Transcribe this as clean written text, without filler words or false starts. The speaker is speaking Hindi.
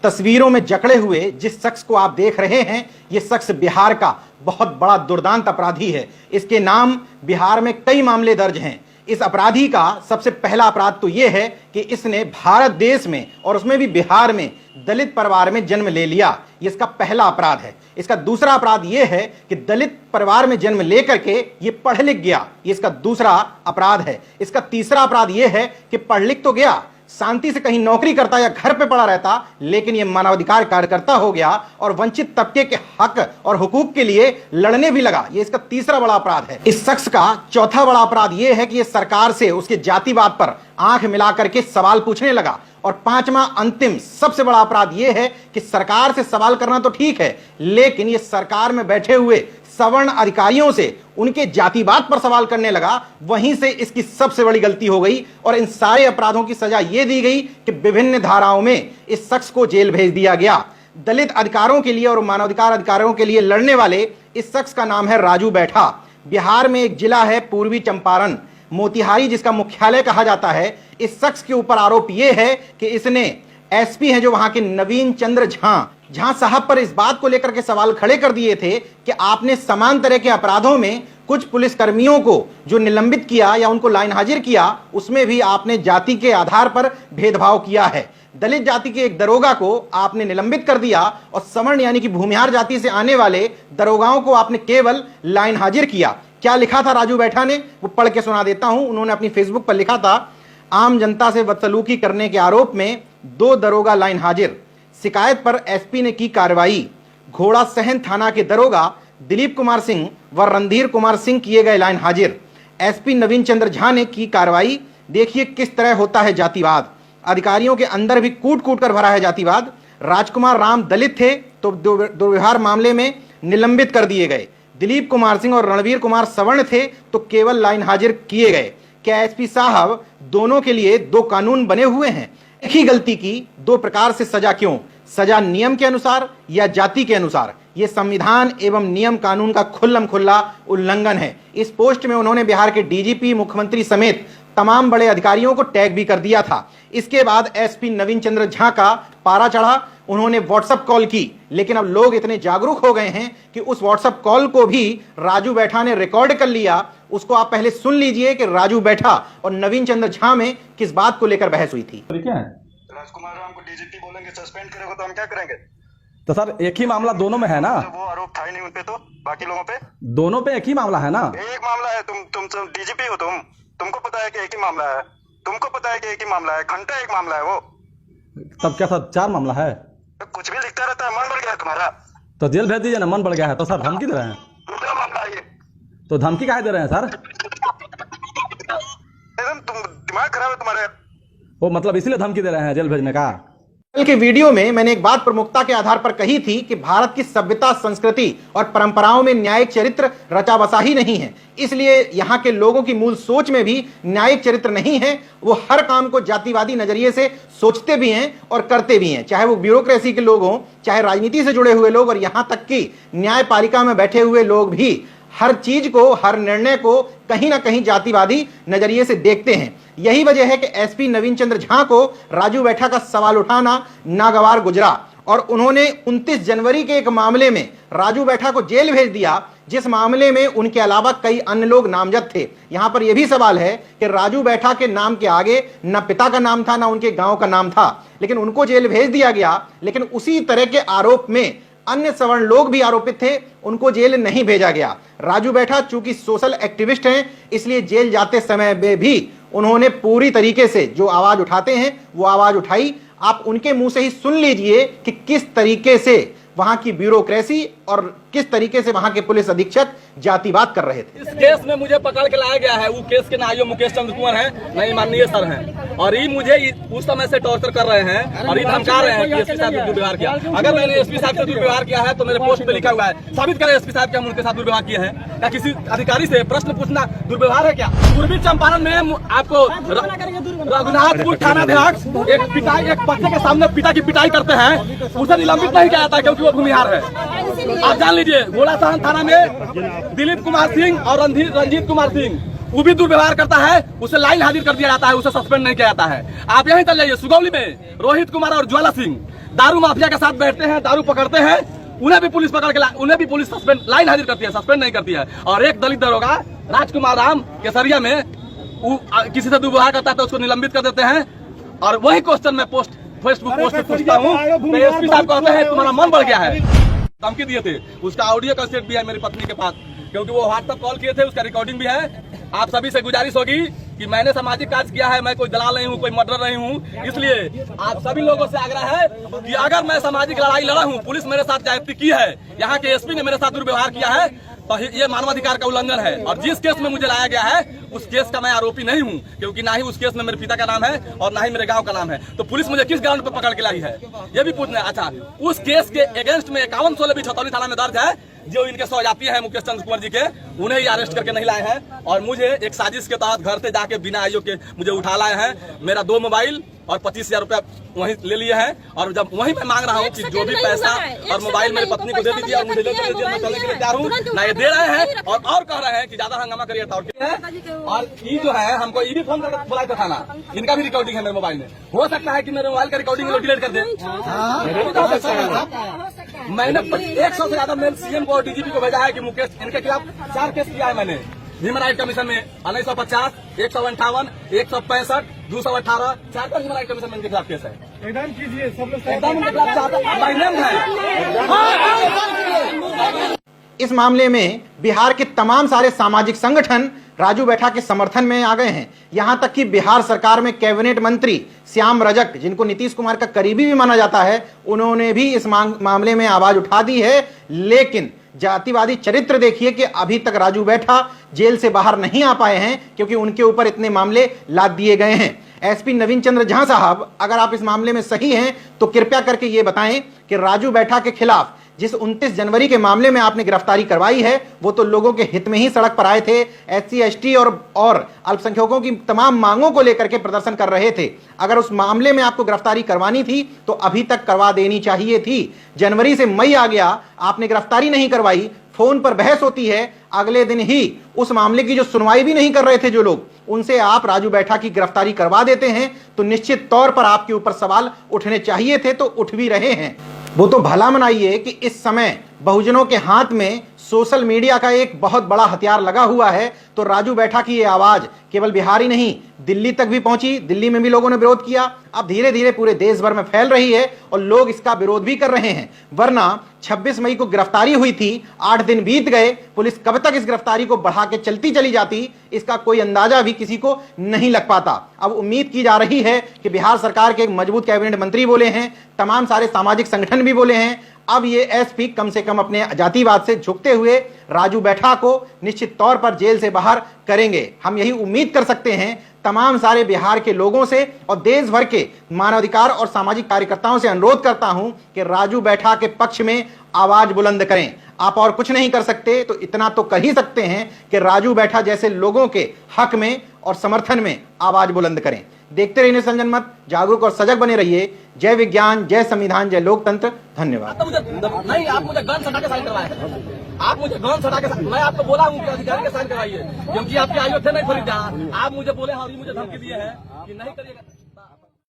तस्वीरों में जकड़े हुए जिस शख्स को आप देख रहे हैं, यह शख्स बिहार का बहुत बड़ा दुर्दांत अपराधी है। इसके नाम बिहार में कई मामले दर्ज हैं। इस अपराधी का सबसे पहला अपराध तो यह है कि इसने भारत देश में और उसमें भी बिहार में दलित परिवार में जन्म ले लिया। ये इसका पहला अपराध है। इसका दूसरा अपराध यह है कि दलित परिवार में जन्म लेकर के ये पढ़ लिख गया। ये इसका दूसरा अपराध है। इसका तीसरा अपराध यह है कि पढ़ लिख तो गया, शांति से कहीं नौकरी करता या घर पे पड़ा रहता, लेकिन ये मानवाधिकार कार्यकर्ता हो गया और वंचित तबके के हक और हुकूक के लिए लड़ने भी लगा। ये इसका तीसरा बड़ा अपराध है। इस शख्स का चौथा बड़ा अपराध यह है कि ये सरकार से उसके जातिवाद पर आंख मिलाकर के सवाल पूछने लगा। और पांचवा अंतिम सबसे बड़ा अपराध यह है कि सरकार से सवाल करना तो ठीक है, लेकिन ये सरकार में बैठे हुए सवर्ण अधिकारियों से उनके जातिवाद पर सवाल करने लगा। वहीं से इसकी सबसे बड़ी गलती हो गई और इन सारे अपराधों की सजा यह दी गई कि विभिन्न धाराओं में इस शख्स को जेल भेज दिया गया। दलित अधिकारों के लिए और मानवाधिकार अधिकारों के लिए लड़ने वाले इस शख्स का नाम है राजू बैठा। बिहार में एक जिला है पूर्वी चंपारण, मोतिहारी, जिसका मुख्यालय कहा जाता है। इस शख्स के ऊपर आरोप यह है कि इसने एसपी हैं जो वहां के नवीन चंद्र झा साहब पर इस बात को लेकर के सवाल खड़े कर दिए थे कि आपने समान तरह के अपराधों में कुछ पुलिसकर्मियों को जो निलंबित किया या उनको लाइन हाजिर किया, उसमें भी आपने जाति के आधार पर भेदभाव किया है। दलित जाति के एक दरोगा को आपने निलंबित कर दिया और सवर्ण यानी कि भूमिहार जाति से आने वाले दरोगाओं को आपने केवल लाइन हाजिर किया। क्या लिखा था राजू बैठा ने, वो पढ़ के सुना देता हूं। उन्होंने अपनी फेसबुक पर लिखा था, आम जनता से बदसलूकी करने के आरोप में 2 दरोगा लाइन हाजिर, शिकायत पर एसपी ने की कार्रवाई। घोड़ा सहन थाना के दरोगा दिलीप कुमार सिंह व रणधीर कुमार सिंह किए गए लाइन हाजिर। एसपी नवीन चंद्र झा ने की कार्रवाई। देखिए किस तरह होता है जातिवाद। अधिकारियों के अंदर भी कूट कूट कर भरा है जातिवाद। राजकुमार राम दलित थे तो दुर्व्यवहार मामले में निलंबित कर दिए गए। दिलीप कुमार सिंह और रणवीर कुमार सवर्ण थे तो केवल लाइन हाजिर किए गए। क्या एसपी साहब दोनों के लिए 2 कानून बने हुए हैं? एक ही गलती की 2 प्रकार से सजा क्यों? सजा नियम के अनुसार या जाति के अनुसार? यह संविधान एवं नियम कानून का खुल्लम खुल्ला उल्लंघन है। इस पोस्ट में उन्होंने बिहार के डीजीपी, मुख्यमंत्री समेत तमाम बड़े अधिकारियों को टैग भी कर दिया था। इसके बाद एसपी नवीन चंद्र झा का पारा चढ़ा। उन्होंने व्हाट्सएप कॉल की, लेकिन अब लोग इतने जागरूक हो गए हैं कि उस व्हाट्सएप कॉल को भी राजू बैठा ने रिकॉर्ड कर लिया। उसको आप पहले सुन लीजिए कि राजू बैठा और नवीन चंद्र झा में किस बात को लेकर बहस हुई थी। क्या है? राजकुमार राम को डीजीपी बोलेंगे, सस्पेंड करेगा तो हम क्या करेंगे? तो सर एक ही मामला दोनों में है ना? तो वो आरोप था ही नहीं उनपे, तो बाकी लोगों पे दोनों पे एक ही मामला है ना? एक मामला है। तुम डीजीपी हो, तुमको पता है कि एक ही मामला है। तुमको पता है कि एक ही मामला है, घंटा एक मामला है वो। तब क्या सर 4 मामला है? तो कुछ भी लिखता रहता है, मन बढ़ गया तुम्हारा तो जेल भेज दीजिए ना, मन बढ़ गया है तो। सर धमकी दे रहे हैं? दूसरा मामला है ये। तो धमकी काहे दे रहे हैं सर? तुम दिमाग खराब है तुम्हारे। वो मतलब इसीलिए धमकी दे रहे हैं जेल भेजने का? कल के वीडियो में मैंने एक बात प्रमुखता के आधार पर कही थी कि भारत की सभ्यता, संस्कृति और परंपराओं में न्यायिक चरित्र रचा बसा ही नहीं है। इसलिए यहाँ के लोगों की मूल सोच में भी न्यायिक चरित्र नहीं है। वो हर काम को जातिवादी नजरिए से सोचते भी हैं और करते भी हैं, चाहे वो ब्यूरोक्रेसी के लोग हों, चाहे राजनीति से जुड़े हुए लोग, और यहाँ तक कि न्यायपालिका में बैठे हुए लोग भी हर चीज को, हर निर्णय को कहीं ना कहीं जातिवादी नजरिए से देखते हैं। यही वजह है कि एसपी नवीन चंद्र झा को राजू बैठा का सवाल उठाना नागवार गुजरा और उन्होंने 29 जनवरी के एक मामले में राजू बैठा को जेल भेज दिया, जिस मामले में उनके अलावा कई अन्य लोग नामजद थे। यहां पर यह भी सवाल है कि राजू बैठा के नाम के आगे न पिता का नाम था, न उनके गांव का नाम था, लेकिन उनको जेल भेज दिया गया। लेकिन उसी तरह के आरोप में अन्य सवर्ण लोग भी आरोपित थे, उनको जेल नहीं भेजा गया। राजू बैठा चूंकि सोशल एक्टिविस्ट हैं, इसलिए जेल जाते समय में भी उन्होंने पूरी तरीके से जो आवाज उठाते हैं वो आवाज उठाई। आप उनके मुंह से ही सुन लीजिए कि किस तरीके से वहां की ब्यूरोक्रेसी और किस तरीके से वहां के पुलिस अधीक्षक जातिवाद कर रहे थे। इस केस में मुझे पकड़ के लाया गया है। वो केस के नाइयो मुकेश चंद्र कुमार हैं, नहीं माननीय सर हैं, और ये मुझे उस समय से टॉर्चर कर रहे हैं और ये धमका रहे हैं कि एसपी साहब ने दुर्व्यवहार किया। अगर मैंने एसपी साहब से दुर्व्यवहार किया है तो मेरे पोस्ट पे लिखा हुआ है, साबित करें एसपी साहब के हम उनके साथ दुर्व्यवहार किए हैं। क्या किसी अधिकारी से प्रश्न पूछना दुर्व्यवहार है क्या? पूर्वी चंपारण में आपको रघुनाथपुर थानाध्यक्ष एक बच्चे के सामने पिता की पिटाई करते हैं, उसे निलंबित नहीं किया जाता क्योंकि वो भूमिहार है। आप जान लीजिए, घोड़ासहन थाना में दिलीप कुमार सिंह और रंजीत कुमार सिंह, वो भी दुर्व्यवहार करता है, उसे लाइन हाजिर कर दिया जाता है, उसे सस्पेंड नहीं किया जाता है। आप यहीं चल जाइए, सुगौली में रोहित कुमार और ज्वाला सिंह दारू माफिया के साथ बैठते हैं, दारू पकड़ते हैं, उन्हें भी पुलिस पकड़ के उन्हें भी पुलिस सस्पेंड लाइन हाजिर करती है, सस्पेंड नहीं करती है। और एक दलित दरोगा राजकुमार राम केसरिया में किसी से दुर्व्यवहार करता है तो उसको निलंबित कर देते हैं। और वही क्वेश्चन में फेसबुक पोस्ट पे पूछता हूँ, एसपी साहब कहते हैं तुम्हारा मन बढ़ गया है, धमकी दिए थे। उसका ऑडियो कैसेट भी है मेरी पत्नी के पास, क्योंकि वो व्हाट्सएप कॉल किए थे, उसका रिकॉर्डिंग भी है। आप सभी से गुजारिश होगी कि मैंने सामाजिक कार्य किया है, मैं कोई दलाल नहीं हूँ, कोई मर्डर नहीं हूँ। इसलिए आप सभी लोगों से आग्रह है कि अगर मैं सामाजिक लड़ाई लड़ा हूँ, पुलिस मेरे साथ ज्यादती की है, यहाँ के एसपी ने मेरे साथ दुर्व्यवहार किया है, तो ये मानवाधिकार का उल्लंघन है। और जिस केस में मुझे लाया गया है उस केस का मैं आरोपी नहीं हूँ, क्योंकि ना ही उस केस में मेरे पिता का नाम है और ना ही मेरे गांव का नाम है। तो पुलिस मुझे किस ग्राउंड पर पकड़ के लाई है, ये भी पूछना है। अच्छा, उस केस के अगेंस्ट में 5116 भी छतौली थाना में दर्ज है, जो इनके सौजाती है मुकेश चंद्र कुंवर जी के, उन्हें ही अरेस्ट करके नहीं लाए हैं। और मुझे एक साजिश के तहत घर से जाके बिना आईओ के मुझे उठा लाए हैं। मेरा 2 मोबाइल और 25,000 रुपया वहीं ले लिए हैं। और जब वहीं मैं मांग रहा हूँ कि जो भी पैसा और मोबाइल मेरी पत्नी को दे दीजिए और मुझे दे दीजिए, मैं चलने के लिए तैयार हूँ। ना ये दे रहे हैं और कह रहे हैं कि ज्यादा हंगामा करिए। और ये जो है हमको ये भी फोन कर बुलाया था थाना, इनका भी रिकॉर्डिंग है मेरे मोबाइल में। हो सकता है कि मेरे मोबाइल का रिकॉर्डिंग लोग डिलीट कर दे। मैंने 100 से ज्यादा मेल सीएम को और डीजीपी को भेजा है कि मुकेश, इनके खिलाफ 4 केस किया है मैंने ह्यूमन राइट कमीशन में 1950, 158, 165, 218, 4 ह्यूमन राइट कमीशन में इनके खिलाफ केस है। एकदम कीजिए, सब लोग एकदम इनके खिलाफ है। इस मामले में बिहार के तमाम सारे सामाजिक संगठन राजू बैठा के समर्थन में आ गए हैं। यहां तक कि बिहार सरकार में कैबिनेट मंत्री श्याम रजक, जिनको नीतीश कुमार का करीबी भी माना जाता है, उन्होंने भी इस मामले में आवाज उठा दी है। लेकिन जातिवादी चरित्र देखिए कि अभी तक राजू बैठा जेल से बाहर नहीं आ पाए हैं, क्योंकि उनके ऊपर इतने मामले लाद दिए गए हैं। एसपी नवीन चंद्र झा साहब, अगर आप इस मामले में सही हैं तो कृपया करके ये बताएं कि राजू बैठा के खिलाफ जिस 29 जनवरी के मामले में आपने गिरफ्तारी करवाई है, वो तो लोगों के हित में ही सड़क पर आए थे, SC ST और अल्पसंख्यकों की तमाम मांगों को लेकर के प्रदर्शन कर रहे थे। अगर उस मामले में आपको गिरफ्तारी करवानी थी तो अभी तक करवा देनी चाहिए थी। जनवरी से मई आ गया, आपने गिरफ्तारी नहीं करवाई, फोन पर बहस होती है, अगले दिन ही उस मामले की जो सुनवाई भी नहीं कर रहे थे जो लोग, उनसे आप राजू बैठा की गिरफ्तारी करवा देते हैं, तो निश्चित तौर पर आपके ऊपर सवाल उठने चाहिए थे, तो उठ भी रहे हैं। वो तो भला मनाइए कि इस समय बहुजनों के हाथ में सोशल मीडिया का एक बहुत बड़ा हथियार लगा हुआ है, तो राजू बैठा की ये आवाज केवल बिहार ही नहीं, दिल्ली तक भी पहुंची, दिल्ली में भी लोगों ने विरोध किया, अब धीरे धीरे पूरे देश भर में फैल रही है और लोग इसका विरोध भी कर रहे हैं। वरना 26 मई को गिरफ्तारी हुई थी, 8 दिन बीत गए, पुलिस कब तक इस गिरफ्तारी को बढ़ा के चलती चली जाती, इसका कोई अंदाजा भी किसी को नहीं लग पाता। अब उम्मीद की जा रही है कि बिहार सरकार के एक मजबूत कैबिनेट मंत्री बोले हैं, तमाम सारे सामाजिक संगठन भी बोले हैं, अब ये एसपी कम से कम अपने जातिवाद से झुकते हुए राजू बैठा को निश्चित तौर पर जेल से बाहर करेंगे। हम यही उम्मीद कर सकते हैं। तमाम सारे बिहार के लोगों से और देश भर के मानवाधिकार और सामाजिक कार्यकर्ताओं से अनुरोध करता हूं कि राजू बैठा के पक्ष में आवाज बुलंद करें। आप और कुछ नहीं कर सकते तो इतना तो कर ही सकते हैं कि राजू बैठा जैसे लोगों के हक में और समर्थन में आवाज बुलंद करें। देखते रहिए संजन मत, जागरूक और सजग बने रहिए। जय विज्ञान, जय संविधान, जय लोकतंत्र। धन्यवाद। नहीं, आप मुझे गन सटा के साइन करवाए, आप मुझे गन सटा के, मैं आपको बोला हूँ कि अधिकारी के साइन करवाइए, क्योंकि आपके आयु थे नहीं फरीदा। आप मुझे बोले हाँ, मुझे धमकी दिए हैं कि नहीं करिएगा।